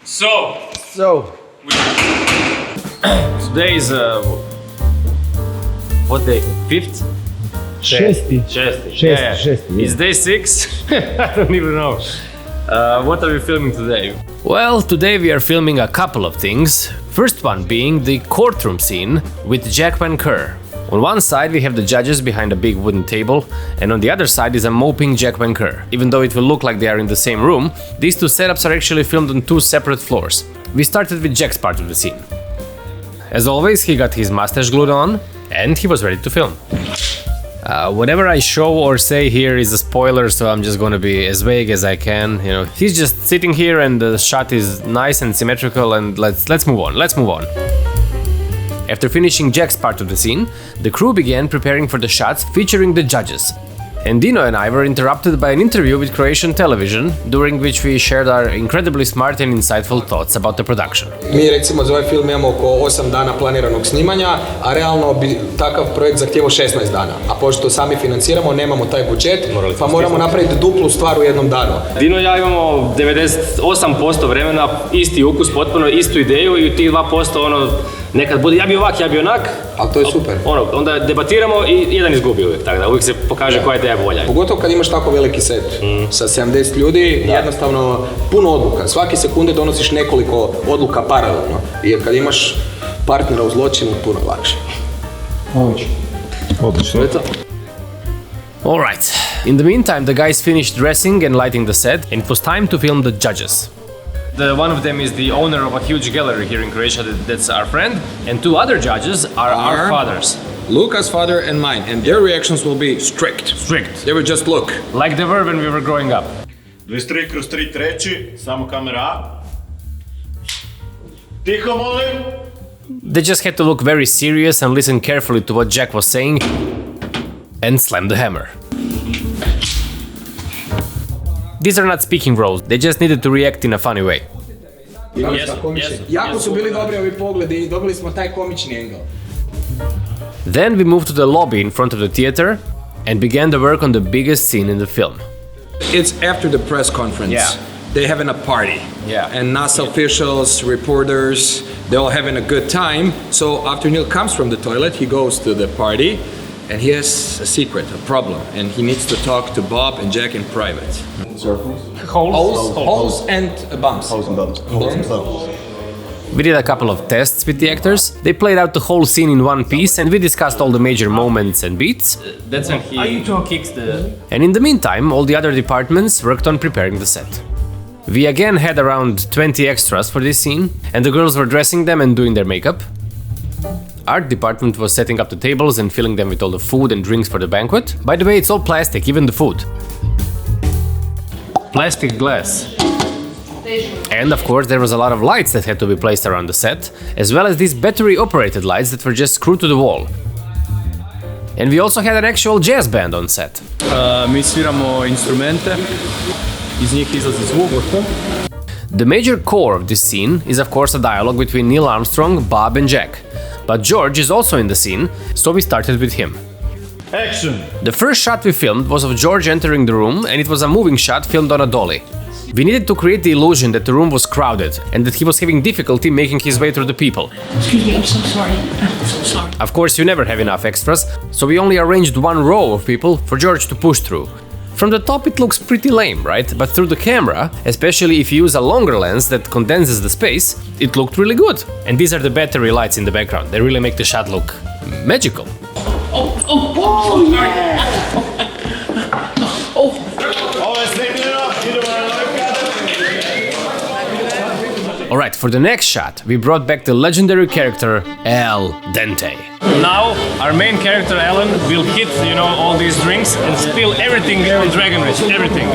So today is what day? 5th? Šesti. It's day 6. I don't even know. What are we filming today? Well, today we are filming a couple of things. First one being the courtroom scene with Jack Van Kerr. On one side we have the judges behind a big wooden table, and on the other side is a moping Jack Van Kerr. Even though it will look like they are in the same room, these two setups are actually filmed on two separate floors. We started with Jack's part of the scene. As always, he got his mustache glued on, and he was ready to film. Whatever I show or say here is a spoiler, so I'm just gonna be as vague as I can. You know, he's just sitting here and the shot is nice and symmetrical, and let's move on. After finishing Jack's part of the scene, the crew began preparing for the shots featuring the judges. And Dino and I were interrupted by an interview with Croatian television, during which we shared our incredibly smart and insightful thoughts about the production. Mi recimo za ovaj film imamo oko 8 dana planiranog snimanja, a realno bi takav projekt zahtijevao 16 dana. A pošto sami financiramo, nemamo taj budžet, pa moramo napraviti duplu stvar u jednom danu. Dino i ja imamo 98% vremena isti ukus, potpuno istu ideju, i tih 2% nekad bude ja bi ovak, ja bi onak. Ali to je super. Onda debatiramo i jedan izgubi uvijek, tako da uvijek se pokaže koja je ideja bolja. Pogotovo kad imaš tako veliki set sa 70 ljudi, jednostavno puno odluka. Svaki sekunde donosiš nekoliko odluka paralelno. Jer kad imaš partnera u zločinu, puno lakše. Odlično. Alright. In the meantime, the guys finished dressing and lighting the set, and it was time to film the judges. One of them is the owner of a huge gallery here in Croatia, that's our friend, and two other judges are our fathers. Luka's father and mine, and their reactions will be strict. Strict. They will just look. Like they were when we were growing up. 23/3 treći, samo kamera A. Tiho molim. They just had to look very serious and listen carefully to what Jack was saying and slam the hammer. These are not speaking roles, they just needed to react in a funny way. Jako su bili dobri ovi pogledi i dobili smo taj komični angle. Then we moved to the lobby in front of the theater and began the work on the biggest scene in the film. It's after the press conference. Yeah. They're having a party. Yeah. And NASA officials, reporters, they're all having a good time. So after Neil comes from the toilet, he goes to the party and he has a secret, a problem. And he needs to talk to Bob and Jack in private. Holes and bumps. We did a couple of tests with the actors. They played out the whole scene in one piece, and we discussed all the major moments and beats. That's when he kicks the... And in the meantime, all the other departments worked on preparing the set. We again had around 20 extras for this scene, and the girls were dressing them and doing their makeup. Art department was setting up the tables and filling them with all the food and drinks for the banquet. By the way, it's all plastic, even the food. Plastic glass. And of course there was a lot of lights that had to be placed around the set, as well as these battery-operated lights that were just screwed to the wall. And we also had an actual jazz band on set. Mi sviramo instrumente, iz njih izlazi zvuk. The major core of this scene is of course a dialogue between Neil Armstrong, Bob and Jack. But George is also in the scene, so we started with him. Action! The first shot we filmed was of George entering the room, and it was a moving shot filmed on a dolly. We needed to create the illusion that the room was crowded and that he was having difficulty making his way through the people. Excuse me, I'm so sorry. I'm so sorry. Of course, you never have enough extras, so we only arranged one row of people for George to push through. From the top it looks pretty lame, right? But through the camera, especially if you use a longer lens that condenses the space, it looked really good. And these are the battery lights in the background. They really make the shot look magical. Oh, yeah. Ovo je snimljeno, idemo na Luka. Alright, for the next shot, we brought back the legendary character DENTE. Now, our main character Alan will hit, all these drinks and spill everything on Dragon Ridge, everything.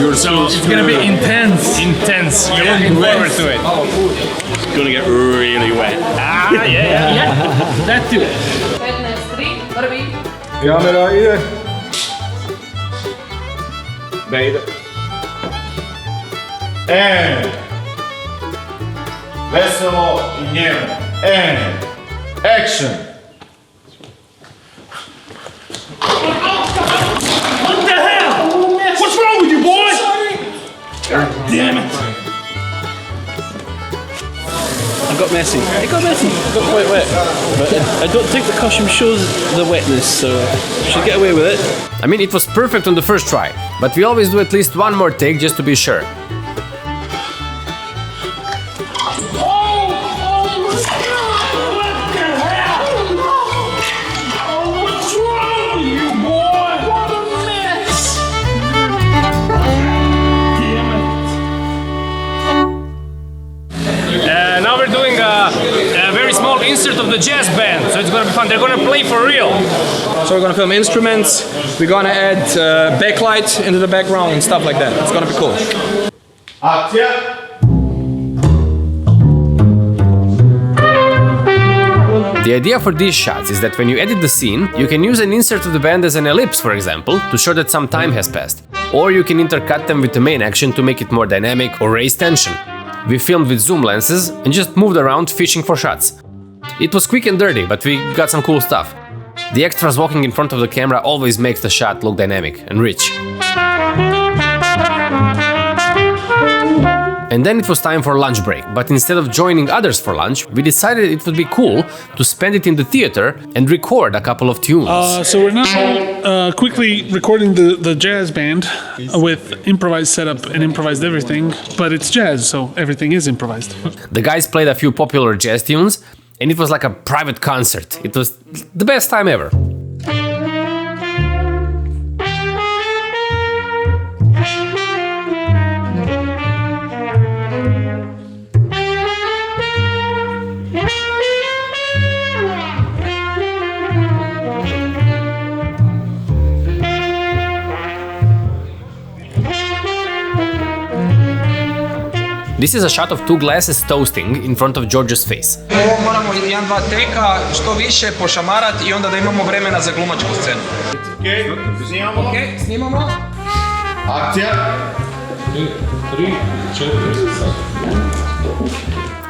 It's gonna be intense. Intense. You're looking forward to it. It's gonna get really wet. Yeah. That too. 15-3, prvi. Kamera ide. Ne ide. Veselo i njeno. Action! What the hell? What's wrong with you, boy? God damn it! I got messy. It got messy. It got quite wet. But I don't think the costume shows the wetness, so I should get away with it. I mean, it was perfect on the first try, but we always do at least one more take just to be sure. Now we're doing a very small insert of the jazz band, so it's gonna be fun. They're gonna play for real. So we're gonna film instruments, we're gonna add backlight into the background and stuff like that. It's gonna be cool. Akcija! The idea for these shots is that when you edit the scene, you can use an insert of the band as an ellipse, for example, to show that some time has passed. Or you can intercut them with the main action to make it more dynamic or raise tension. We filmed with zoom lenses and just moved around fishing for shots. It was quick and dirty, but we got some cool stuff. The extras walking in front of the camera always makes the shot look dynamic and rich. And then it was time for lunch break, but instead of joining others for lunch, we decided it would be cool to spend it in the theater and record a couple of tunes. So we're now quickly recording the jazz band with improvised setup and improvised everything, but it's jazz, so everything is improvised. The guys played a few popular jazz tunes, and it was like a private concert. It was the best time ever. This is a shot of two glasses toasting in front of George's face. Ovo moramo 1-2 teka što više pošamarati i onda da imamo vremena za glumačku scenu. Okej, snimamo. Okej, snimamo. Akcija!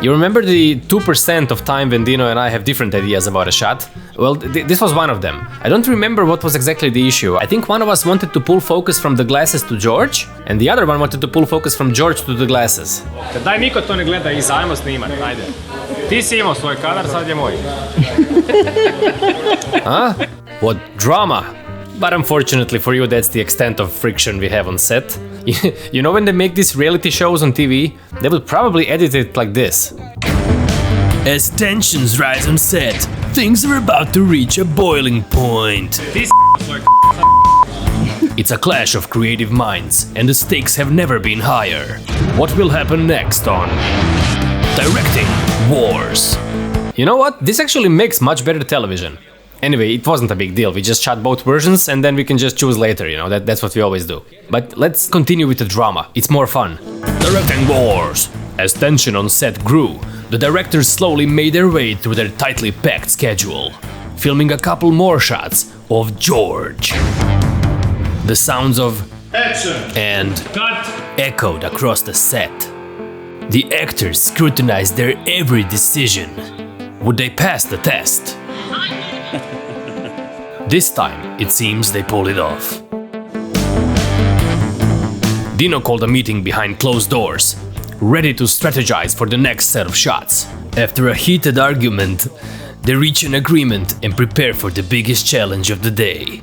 You remember the 2% of time when Dino and I have different ideas about a shot? Well, this was one of them. I don't remember what was exactly the issue. I think one of us wanted to pull focus from the glasses to George, and the other one wanted to pull focus from George to the glasses. Daj niko to ne gleda iza, ajmo snimat, ajde. Ti si imao svoj kadar, sad je moj. Huh? What drama! But unfortunately for you, that's the extent of friction we have on set. You know, when they make these reality shows on TV, they would probably edit it like this. As tensions rise on set, things are about to reach a boiling point. It's a clash of creative minds, and the stakes have never been higher. What will happen next on Directing Wars? You know what? This actually makes much better television. Anyway, it wasn't a big deal. We just shot both versions and then we can just choose later, you know, that's what we always do. But let's continue with the drama. It's more fun. Directing Wars. As tension on set grew, the directors slowly made their way through their tightly packed schedule, filming a couple more shots of George. The sounds of Action! and cut echoed across the set. The actors scrutinized their every decision. Would they pass the test? This time, it seems they pulled it off. Dino called a meeting behind closed doors, ready to strategize for the next set of shots. After a heated argument, they reach an agreement and prepare for the biggest challenge of the day.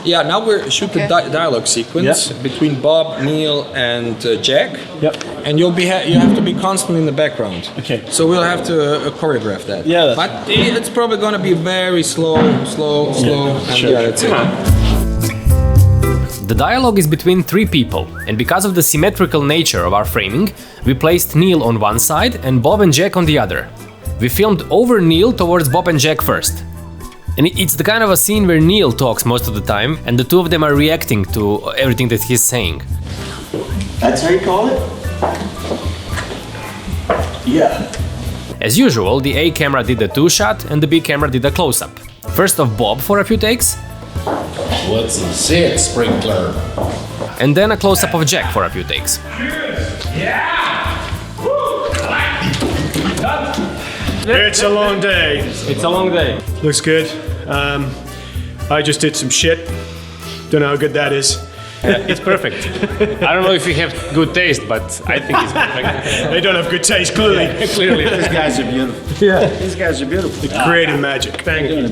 Yeah, now we're shooting dialogue sequence between Bob, Neil, and Jack. Yep. And you have to be constantly in the background. Okay. So we'll have to choreograph that. Yeah, but it's probably gonna be very slow, and sure. yeah, that's it. The dialogue is between three people, and because of the symmetrical nature of our framing, we placed Neil on one side and Bob and Jack on the other. We filmed over Neil towards Bob and Jack first. And it's the kind of a scene where Neil talks most of the time, and the two of them are reacting to everything that he's saying. That's how you call it? Yeah. As usual, the A camera did the 2-shot and the B camera did a close-up. First of Bob for a few takes. What's in set, sprinkler? And then a close-up of Jack for a few takes. It's a long day. It's a long day. Looks good. I just did some shit. Don't know how good that is. It's perfect. I don't know if you have good taste, but I think it's perfect. They don't have good taste, clearly. Clearly. These guys are beautiful. Yeah. These guys are beautiful. Creative magic. Thank you.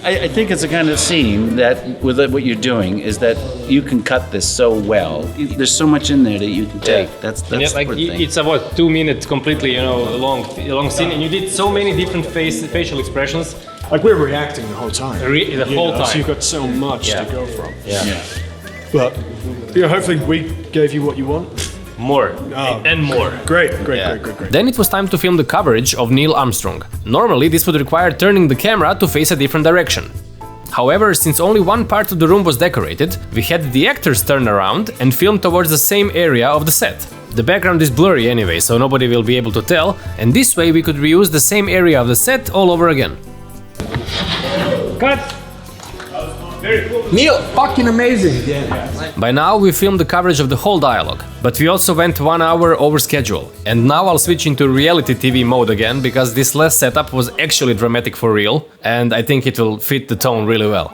I think it's a kind of scene that, with what you're doing, is that you can cut this so well. There's so much in there that you can take. That's Yeah, the like thing. it's about 2 minutes completely, long scene, and you did so many different facial expressions. Like we're reacting the whole time. The whole time. So you've got so much Yeah. to go from. Yeah. But hopefully we gave you what you want. More and more. Great. Then it was time to film the coverage of Neil Armstrong. Normally this would require turning the camera to face a different direction. However, since only one part of the room was decorated, we had the actors turn around and film towards the same area of the set. The background is blurry anyway, so nobody will be able to tell, and this way we could reuse the same area of the set all over again. Cut! Neil, fucking amazing. By now we filmed the coverage of the whole dialogue, but we also went 1 hour over schedule. And now I'll switch into reality TV mode again, because this last setup was actually dramatic for real, and I think it will fit the tone really well.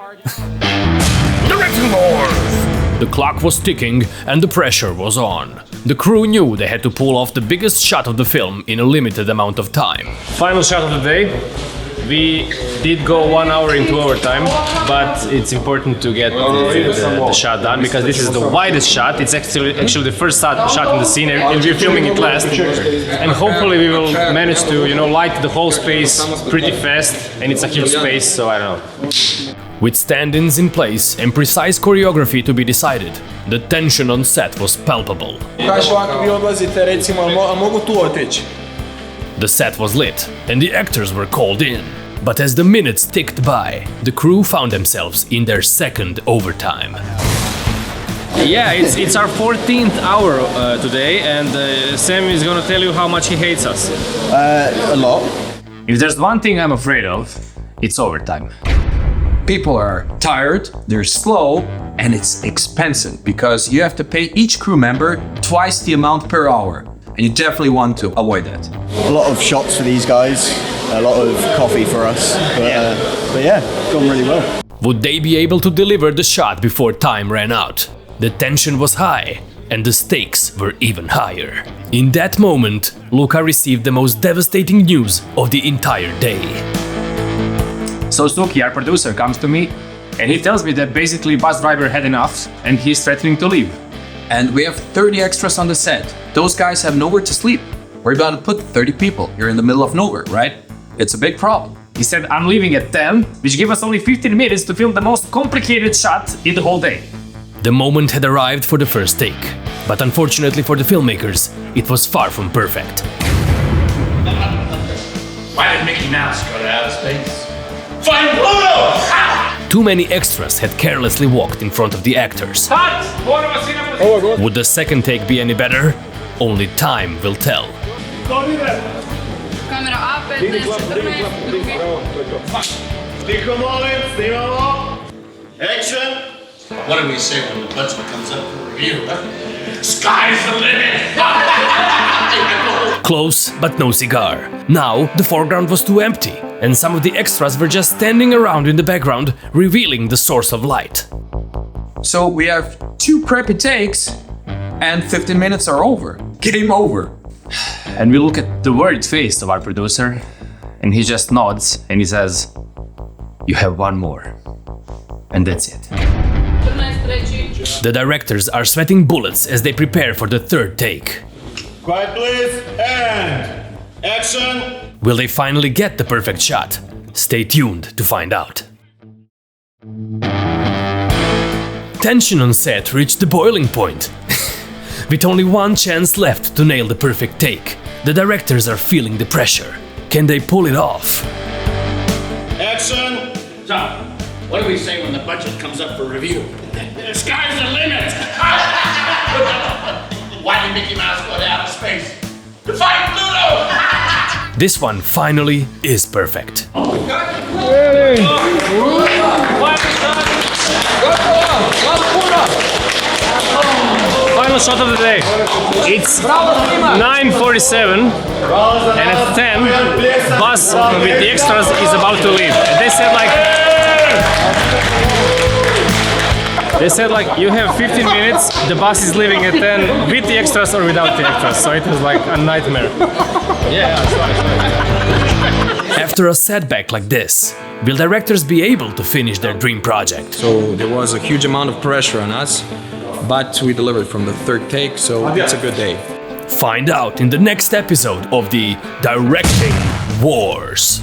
Directing board! The clock was ticking and the pressure was on. The crew knew they had to pull off the biggest shot of the film in a limited amount of time. Final shot of the day. We did go 1 hour into overtime, but it's important to get the shot done because this is the widest shot. It's actually the first shot in the scene, and we're filming it last. And hopefully we will manage to, light the whole space pretty fast. And it's a huge space, so I don't know. With stand-ins in place and precise choreography to be decided, the tension on set was palpable. The set was lit and the actors were called in. But as the minutes ticked by, the crew found themselves in their second overtime. Yeah, it's our 14th hour today, and Sam is gonna tell you how much he hates us. A lot. If there's one thing I'm afraid of, it's overtime. People are tired, they're slow, and it's expensive because you have to pay each crew member twice the amount per hour. And you definitely want to avoid that. A lot of shots for these guys, a lot of coffee for us, but yeah, gone really well. Would they be able to deliver the shot before time ran out? The tension was high, and the stakes were even higher. In that moment, Luka received the most devastating news of the entire day. So Suki, our producer, comes to me, and he tells me that basically bus driver had enough, and he's threatening to leave. And we have 30 extras on the set. Those guys have nowhere to sleep. We're about to put 30 people. You're in the middle of nowhere, right? It's a big problem. He said, I'm leaving at 10, which gave us only 15 minutes to film the most complicated shot in the whole day. The moment had arrived for the first take, but unfortunately for the filmmakers, it was far from perfect. Why did Mickey Mouse go to outer space? Find Pluto! Too many extras had carelessly walked in front of the actors. Would the second take be any better? Only time will tell. Kamera A, 15, 14, drugi. Tiho molim, snimamo. Action! What do we say when the budget comes up for review? Sky's the limit! Close, but no cigar. Now, the foreground was too empty, and some of the extras were just standing around in the background, revealing the source of light. So we have 2 crappy takes, and 15 minutes are over. Game over. And we look at the worried face of our producer, and he just nods and he says, you have one more. And that's it. 14, The directors are sweating bullets as they prepare for the third take. Quiet please, and action! Will they finally get the perfect shot? Stay tuned to find out. Tension on set reached the boiling point. With only one chance left to nail the perfect take, the directors are feeling the pressure. Can they pull it off? Action! So, what do we say when the budget comes up for review? The sky's the limit! Why did Mickey Mouse go to outer space? To find Pluto! This one finally is perfect. Final shot of the day. It's 9:47, and at 10, bus with the extras is about to leave. And they said like, They said like you have 15 minutes, the bus is leaving at 10 with the extras or without the extras, so it was like a nightmare. Yeah, it's fine. After a setback like this, will directors be able to finish their dream project? So there was a huge amount of pressure on us, but we delivered from the third take, so it's a good day. Find out in the next episode of the Directing Wars.